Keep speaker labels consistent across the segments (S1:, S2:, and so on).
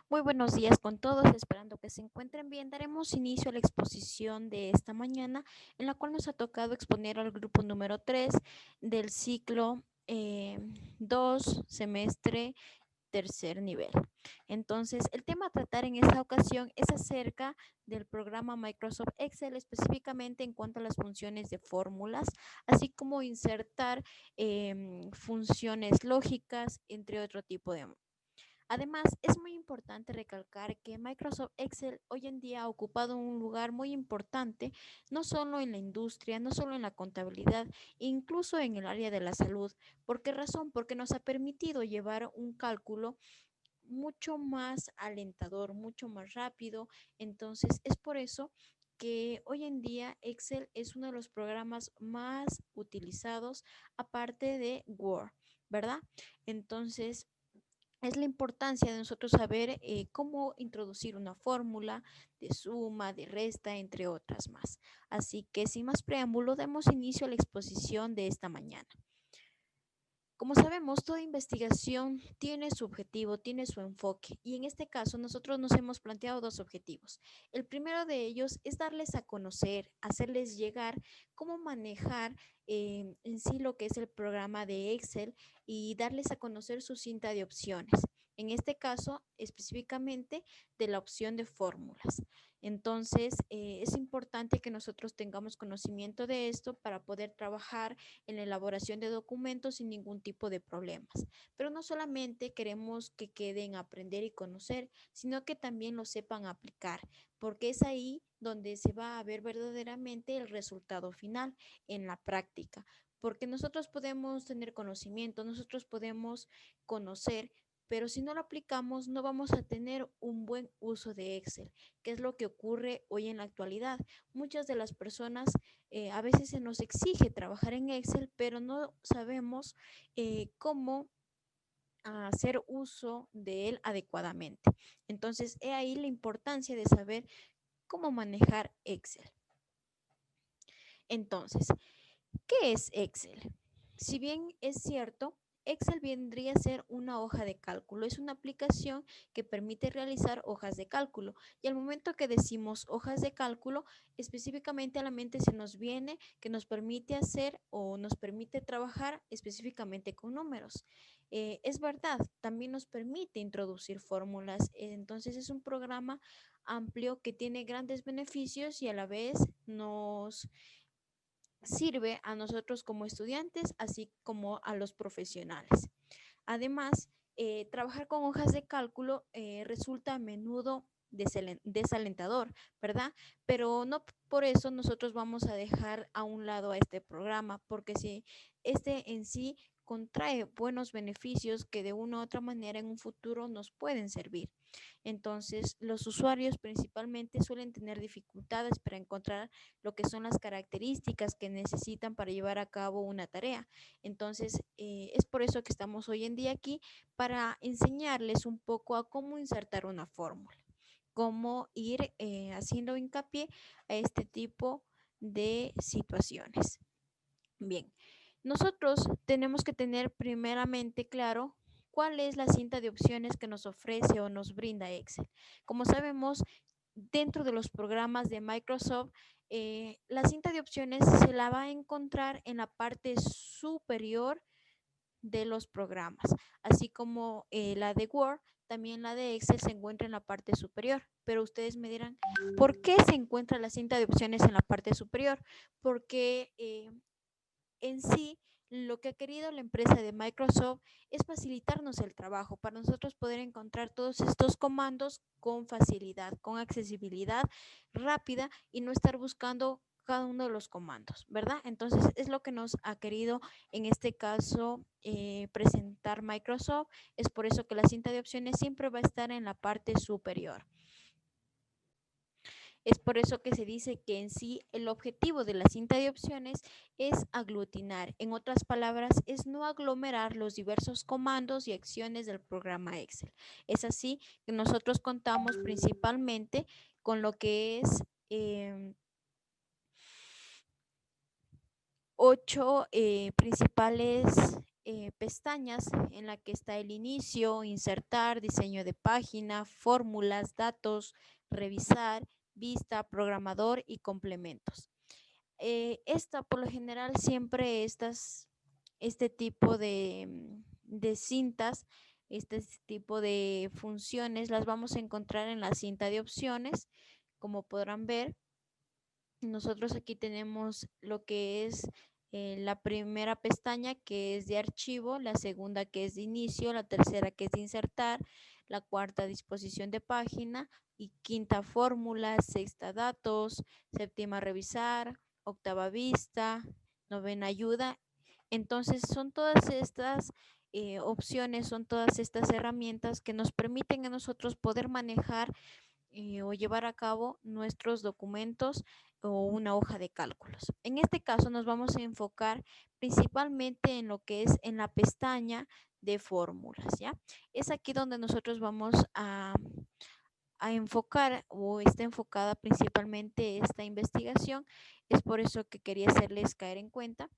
S1: Muy buenos días con todos, esperando que se encuentren bien. Daremos inicio a la exposición de esta mañana, en la cual nos ha tocado exponer al grupo número 3 del ciclo 2, semestre tercer nivel. Entonces, el tema a tratar en esta ocasión es acerca del programa Microsoft Excel, específicamente en cuanto a las funciones de fórmulas, así como insertar funciones lógicas, entre otro tipo de. Además, es muy importante recalcar que Microsoft Excel hoy en día ha ocupado un lugar muy importante, no solo en la industria, no solo en la contabilidad, incluso en el área de la salud. ¿Por qué razón? Porque nos ha permitido llevar un cálculo mucho más alentador, mucho más rápido. Entonces, es por eso que hoy en día Excel es uno de los programas más utilizados, aparte de Word, ¿verdad? Entonces, es la importancia de nosotros saber cómo introducir una fórmula de suma, de resta, entre otras más. Así que sin más preámbulo, demos inicio a la exposición de esta mañana. Como sabemos, toda investigación tiene su objetivo, tiene su enfoque, y en este caso nosotros nos hemos planteado dos objetivos. El primero de ellos es darles a conocer, hacerles llegar cómo manejar en sí lo que es el programa de Excel y darles a conocer su cinta de opciones. En este caso, específicamente de la opción de fórmulas. Entonces, es importante que nosotros tengamos conocimiento de esto para poder trabajar en la elaboración de documentos sin ningún tipo de problemas. Pero no solamente queremos que queden aprender y conocer, sino que también lo sepan aplicar, porque es ahí donde se va a ver verdaderamente el resultado final en la práctica. Porque nosotros podemos tener conocimiento, nosotros podemos conocer, pero si no lo aplicamos no vamos a tener un buen uso de Excel, que es lo que ocurre hoy en la actualidad. Muchas de las personas a veces se nos exige trabajar en Excel, pero no sabemos cómo hacer uso de él adecuadamente. Entonces, he ahí la importancia de saber cómo manejar Excel. Entonces, ¿qué es Excel? Si bien es cierto, Excel vendría a ser una hoja de cálculo. Es una aplicación que permite realizar hojas de cálculo. Y al momento que decimos hojas de cálculo, específicamente a la mente se nos viene que nos permite hacer o nos permite trabajar específicamente con números. Es verdad, también nos permite introducir fórmulas. Entonces es un programa amplio que tiene grandes beneficios y a la vez nos sirve a nosotros como estudiantes, así como a los profesionales. Además, trabajar con hojas de cálculo resulta a menudo desalentador, ¿verdad? Pero no por eso nosotros vamos a dejar a un lado a este programa, porque si este en sí contrae buenos beneficios que de una u otra manera en un futuro nos pueden servir. Entonces, los usuarios principalmente suelen tener dificultades para encontrar lo que son las características que necesitan para llevar a cabo una tarea. Entonces, es por eso que estamos hoy en día aquí para enseñarles un poco a cómo insertar una fórmula, cómo ir haciendo hincapié a este tipo de situaciones. Bien, nosotros tenemos que tener primeramente claro cuál es la cinta de opciones que nos ofrece o nos brinda Excel. Como sabemos, dentro de los programas de Microsoft, la cinta de opciones se la va a encontrar en la parte superior de los programas, así como la de Word, también la de Excel se encuentra en la parte superior. Pero ustedes me dirán, ¿por qué se encuentra la cinta de opciones en la parte superior? Porque en sí, lo que ha querido la empresa de Microsoft es facilitarnos el trabajo para nosotros poder encontrar todos estos comandos con facilidad, con accesibilidad rápida y no estar buscando cada uno de los comandos, ¿verdad? Entonces es lo que nos ha querido en este caso presentar Microsoft. Es por eso que la cinta de opciones siempre va a estar en la parte superior. Es por eso que se dice que en sí el objetivo de la cinta de opciones es aglutinar. En otras palabras, es no aglomerar los diversos comandos y acciones del programa Excel. Es así que nosotros contamos principalmente con lo que es 8 principales pestañas en la que está el inicio, insertar, diseño de página, fórmulas, datos, revisar, vista, programador y complementos. Por lo general, siempre este tipo de cintas, este tipo de funciones, las vamos a encontrar en la cinta de opciones. Como podrán ver, nosotros aquí tenemos lo que es la primera pestaña, que es de archivo, la segunda que es de inicio, la tercera que es de insertar, la cuarta disposición de página y quinta fórmula, sexta datos, séptima revisar, octava vista, novena ayuda. Entonces son todas estas opciones, son todas estas herramientas que nos permiten a nosotros poder manejar o llevar a cabo nuestros documentos o una hoja de cálculos. En este caso nos vamos a enfocar principalmente en lo que es en la pestaña de fórmulas, ¿ya? Es aquí donde nosotros vamos a enfocar o está enfocada principalmente esta investigación. Es por eso que quería hacerles caer en cuenta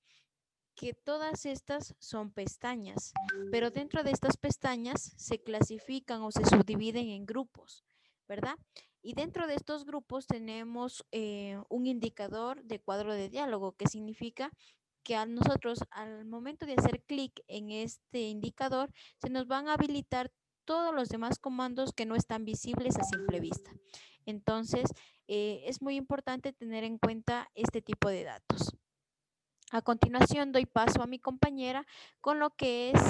S1: que todas estas son pestañas, pero dentro de estas pestañas se clasifican o se subdividen en grupos, ¿verdad? Y dentro de estos grupos tenemos un indicador de cuadro de diálogo, que significa que a nosotros al momento de hacer clic en este indicador se nos van a habilitar todos los demás comandos que no están visibles a simple vista. Entonces, es muy importante tener en cuenta este tipo de datos. A continuación doy paso a mi compañera con lo que es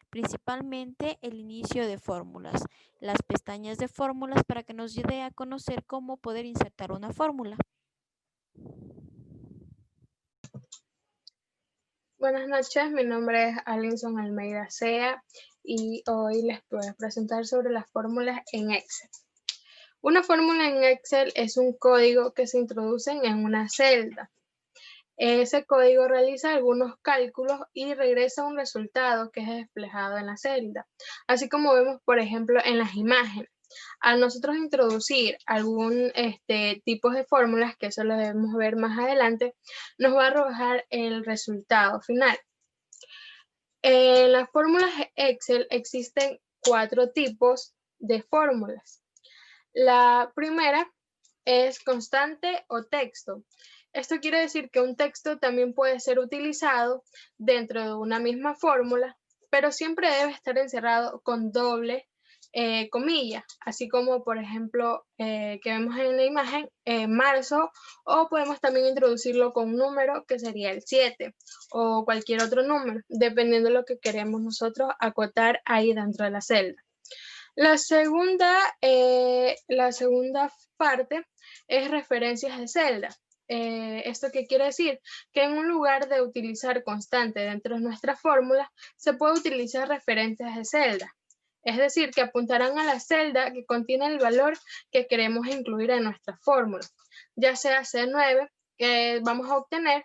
S1: principalmente el inicio de fórmulas, las pestañas de fórmulas para que nos ayude a conocer cómo poder insertar una fórmula.
S2: Buenas noches, mi nombre es Alinson Almeida Sea y hoy les voy a presentar sobre las fórmulas en Excel. Una fórmula en Excel es un código que se introduce en una celda. Ese código realiza algunos cálculos y regresa un resultado que es reflejado en la celda, así como vemos, por ejemplo, en las imágenes. Al nosotros introducir algún tipo de fórmulas, que eso lo debemos ver más adelante, nos va a arrojar el resultado final. En las fórmulas Excel existen 4 tipos de fórmulas. La primera es constante o texto. Esto quiere decir que un texto también puede ser utilizado dentro de una misma fórmula, pero siempre debe estar encerrado con doble comilla, así como por ejemplo que vemos en la imagen marzo, o podemos también introducirlo con un número que sería el 7 o cualquier otro número, dependiendo de lo que queremos nosotros acotar ahí dentro de la celda. La segunda parte es referencias de celda. ¿Esto qué quiere decir? Que en un lugar de utilizar constante dentro de nuestra fórmula, se puede utilizar referencias de celda. Es decir, que apuntarán a la celda que contiene el valor que queremos incluir en nuestra fórmula, ya sea C9, que vamos a obtener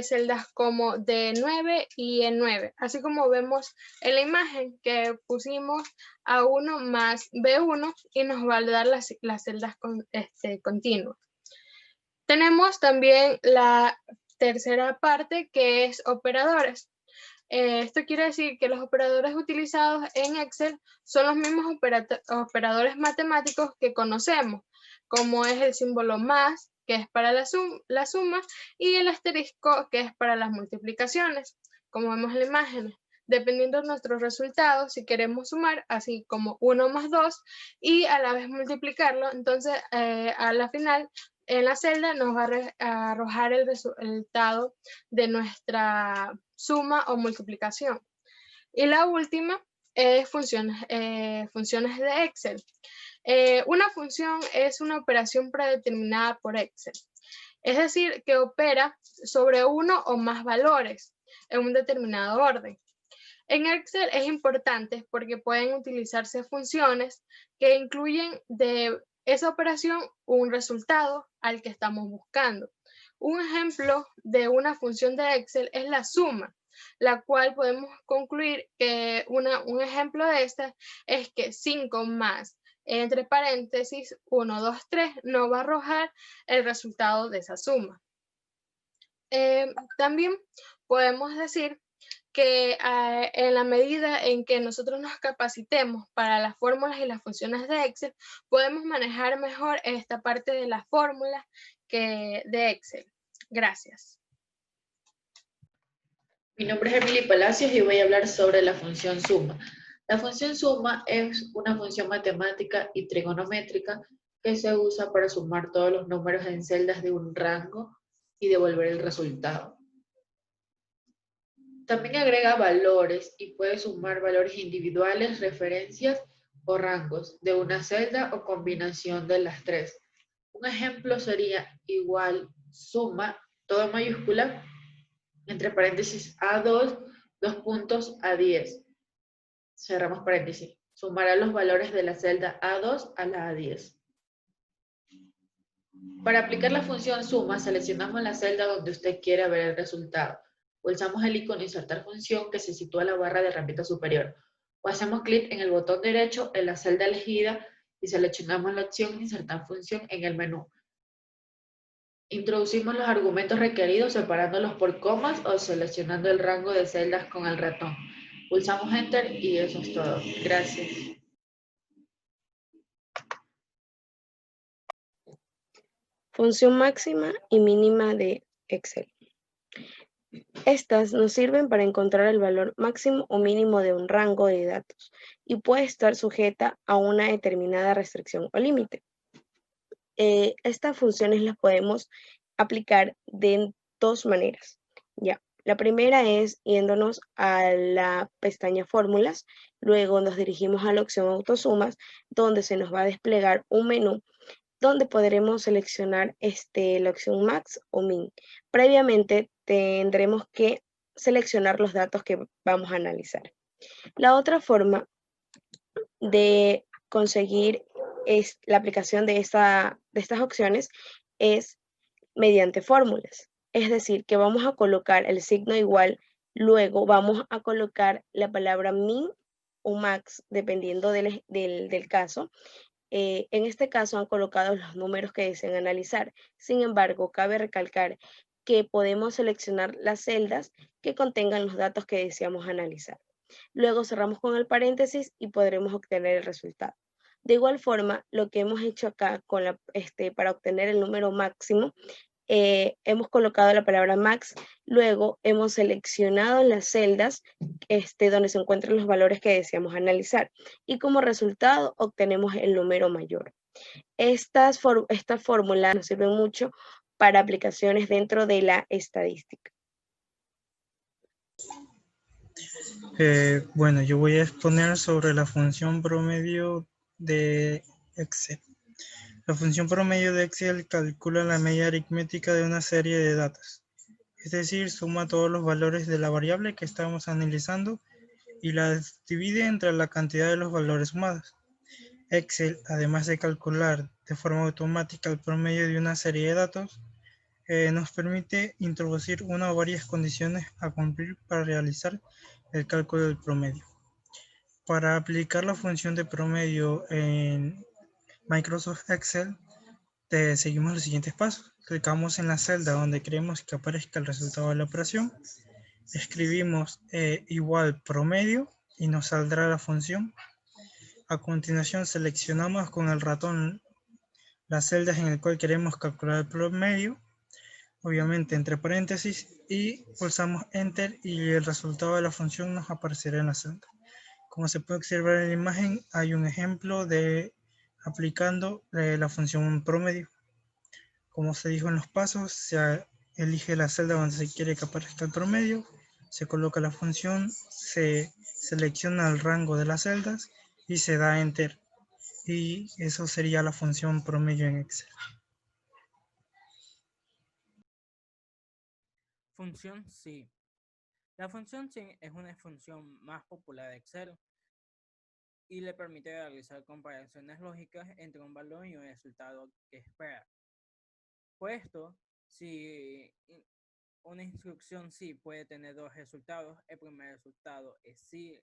S2: celdas como D9 y E9, así como vemos en la imagen que pusimos A1 más B1 y nos va a dar las celdas continuas. Tenemos también la tercera parte, que es operadores. Esto quiere decir que los operadores utilizados en Excel son los mismos operadores matemáticos que conocemos, como es el símbolo más, que es para la suma, y el asterisco, que es para las multiplicaciones, como vemos en la imagen. Dependiendo de nuestros resultados, si queremos sumar, así como 1 más 2, y a la vez multiplicarlo, entonces a la final, en la celda nos va a arrojar el resultado de nuestra suma o multiplicación. Y la última es funciones de Excel. Una función es una operación predeterminada por Excel. Es decir, que opera sobre uno o más valores en un determinado orden. En Excel es importante porque pueden utilizarse funciones que incluyen de esa operación un resultado al que estamos buscando. Un ejemplo de una función de Excel es la suma, la cual podemos concluir que un ejemplo de esta es que 5 más, entre paréntesis, 1, 2, 3, nos va a arrojar el resultado de esa suma. También podemos decir que en la medida en que nosotros nos capacitemos para las fórmulas y las funciones de Excel, podemos manejar mejor esta parte de las fórmulas de Excel. Gracias.
S3: Mi nombre es Emily Palacios y voy a hablar sobre la función suma. La función suma es una función matemática y trigonométrica que se usa para sumar todos los números en celdas de un rango y devolver el resultado. También agrega valores y puede sumar valores individuales, referencias o rangos de una celda o combinación de las tres. Un ejemplo sería igual suma, todo mayúscula, entre paréntesis A2, dos puntos A10. Cerramos paréntesis. Sumará los valores de la celda A2 a la A10. Para aplicar la función suma, seleccionamos la celda donde usted quiera ver el resultado. Pulsamos el icono Insertar función que se sitúa en la barra de herramienta superior. O hacemos clic en el botón derecho en la celda elegida y seleccionamos la opción Insertar función en el menú. Introducimos los argumentos requeridos separándolos por comas o seleccionando el rango de celdas con el ratón. Pulsamos Enter y eso es todo. Gracias.
S4: Función máxima y mínima de Excel. Estas nos sirven para encontrar el valor máximo o mínimo de un rango de datos y puede estar sujeta a una determinada restricción o límite. Estas funciones las podemos aplicar de dos maneras. Ya. La primera es yéndonos a la pestaña Fórmulas, luego nos dirigimos a la opción Autosumas, donde se nos va a desplegar un menú donde podremos seleccionar la opción Max o Min. Previamente tendremos que seleccionar los datos que vamos a analizar. La otra forma de conseguir la aplicación de estas opciones es mediante fórmulas. Es decir, que vamos a colocar el signo igual, luego vamos a colocar la palabra min o max, dependiendo del caso. En este caso han colocado los números que desean analizar. Sin embargo, cabe recalcar que podemos seleccionar las celdas que contengan los datos que deseamos analizar. Luego cerramos con el paréntesis y podremos obtener el resultado. De igual forma, lo que hemos hecho acá para obtener el número máximo, hemos colocado la palabra max, luego hemos seleccionado las celdas donde se encuentran los valores que deseamos analizar y como resultado obtenemos el número mayor. Estas fórmulas nos sirven mucho para aplicaciones dentro de la estadística.
S5: Bueno, yo voy a exponer sobre la función promedio de Excel. La función promedio de Excel calcula la media aritmética de una serie de datos, es decir, suma todos los valores de la variable que estamos analizando y las divide entre la cantidad de los valores sumados. Excel, además de calcular de forma automática el promedio de una serie de datos, nos permite introducir una o varias condiciones a cumplir para realizar el cálculo del promedio. Para aplicar la función de promedio en Microsoft Excel, seguimos los siguientes pasos. Clicamos en la celda donde queremos que aparezca el resultado de la operación. Escribimos igual promedio y nos saldrá la función. A continuación seleccionamos con el ratón las celdas en el cual queremos calcular el promedio, obviamente entre paréntesis, y pulsamos Enter y el resultado de la función nos aparecerá en la celda. Como se puede observar en la imagen, hay un ejemplo de aplicando la función promedio. Como se dijo en los pasos, se elige la celda donde se quiere que aparezca el promedio, se coloca la función, se selecciona el rango de las celdas y se da Enter. Y eso sería la función promedio en Excel.
S6: Función sí. La función sí es una función más popular de Excel y le permite realizar comparaciones lógicas entre un valor y un resultado que espera. Puesto, si una instrucción sí puede tener dos resultados, el primer resultado es si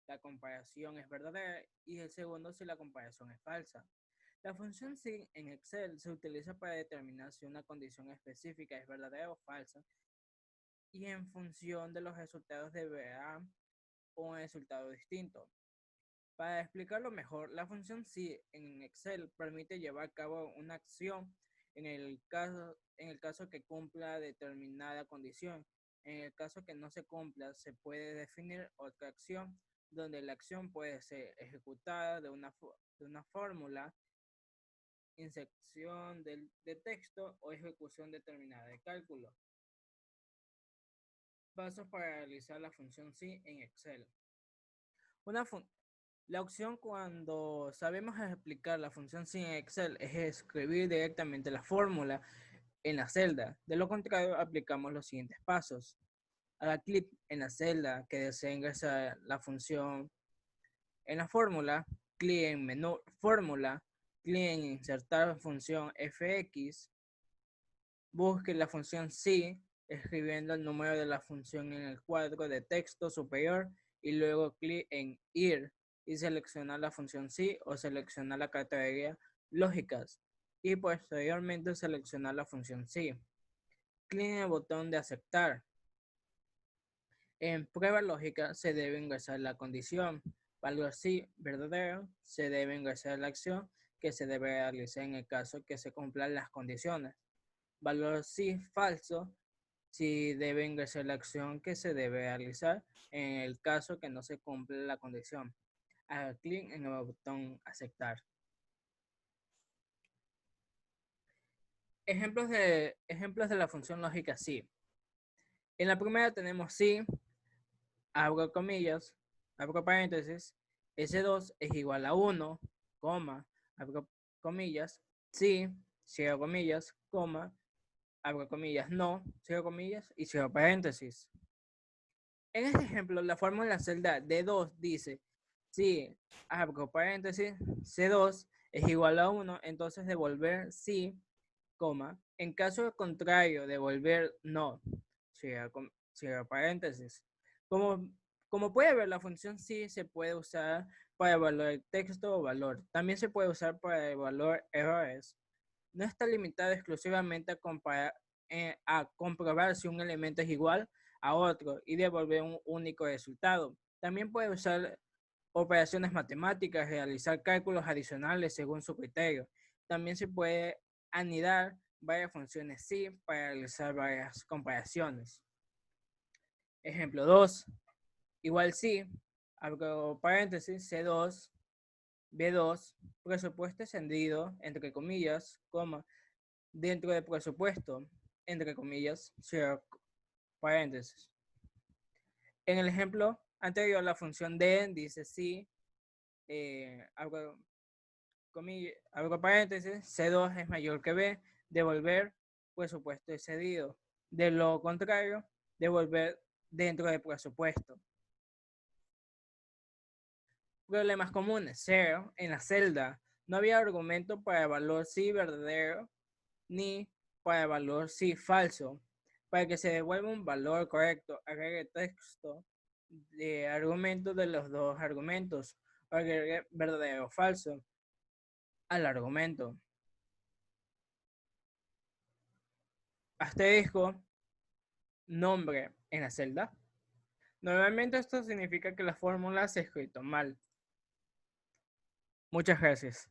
S6: la comparación es verdadera y el segundo si la comparación es falsa. La función sí en Excel se utiliza para determinar si una condición específica es verdadera o falsa y en función de los resultados deberá un resultado distinto. Para explicarlo mejor, la función si en Excel permite llevar a cabo una acción en el caso que cumpla determinada condición. En el caso que no se cumpla, se puede definir otra acción donde la acción puede ser ejecutada de una fórmula, inserción de texto o ejecución determinada de cálculo. Pasos para realizar la función si en Excel. La opción cuando sabemos explicar la función si en Excel es escribir directamente la fórmula en la celda. De lo contrario, aplicamos los siguientes pasos. Haga clic en la celda que desea ingresar la función en la fórmula, clic en menú fórmula, clic en insertar función fx, busque la función si escribiendo el número de la función en el cuadro de texto superior y luego clic en ir y seleccionar la función si o seleccionar la categoría lógicas y posteriormente seleccionar la función si. Clic en el botón de aceptar. En prueba lógica se debe ingresar la condición. Valor si verdadero, se debe ingresar la acción que se debe realizar en el caso que se cumplan las condiciones. Valor si falso, si debe ingresar la acción que se debe realizar en el caso que no se cumple la condición. Haga clic en el botón aceptar. Ejemplos de la función lógica si. En la primera tenemos si, abro comillas, abro paréntesis, S2 es igual a 1, coma, abro comillas, si, cierro comillas, coma, abro comillas, no, cierro comillas y cierro paréntesis. En este ejemplo, la fórmula de la celda D2 dice, si, abro paréntesis, C2 es igual a 1, entonces devolver sí, coma, en caso contrario, devolver no, cierro paréntesis. Como puede ver, la función sí se puede usar para evaluar texto o valor. También se puede usar para evaluar errores. No está limitada exclusivamente a comprobar si un elemento es igual a otro y devolver un único resultado. También puede usar operaciones matemáticas, realizar cálculos adicionales según su criterio. También se puede anidar varias funciones sí para realizar varias comparaciones. Ejemplo 2. Igual sí, abro paréntesis, C2, B2, presupuesto extendido, entre comillas, coma, dentro del presupuesto, entre comillas, cierro paréntesis. En el ejemplo anterior, la función D dice sí, abro paréntesis, C2 es mayor que B, devolver presupuesto excedido. De lo contrario, devolver dentro del presupuesto. Problemas comunes. 0. En la celda no había argumento para el valor sí verdadero ni para el valor sí falso. Para que se devuelva un valor correcto, agregue texto de argumentos de los dos argumentos. Agregue verdadero o falso al argumento. Asterisco. Nombre en la celda. Normalmente esto significa que la fórmula se ha escrito mal. Muchas gracias.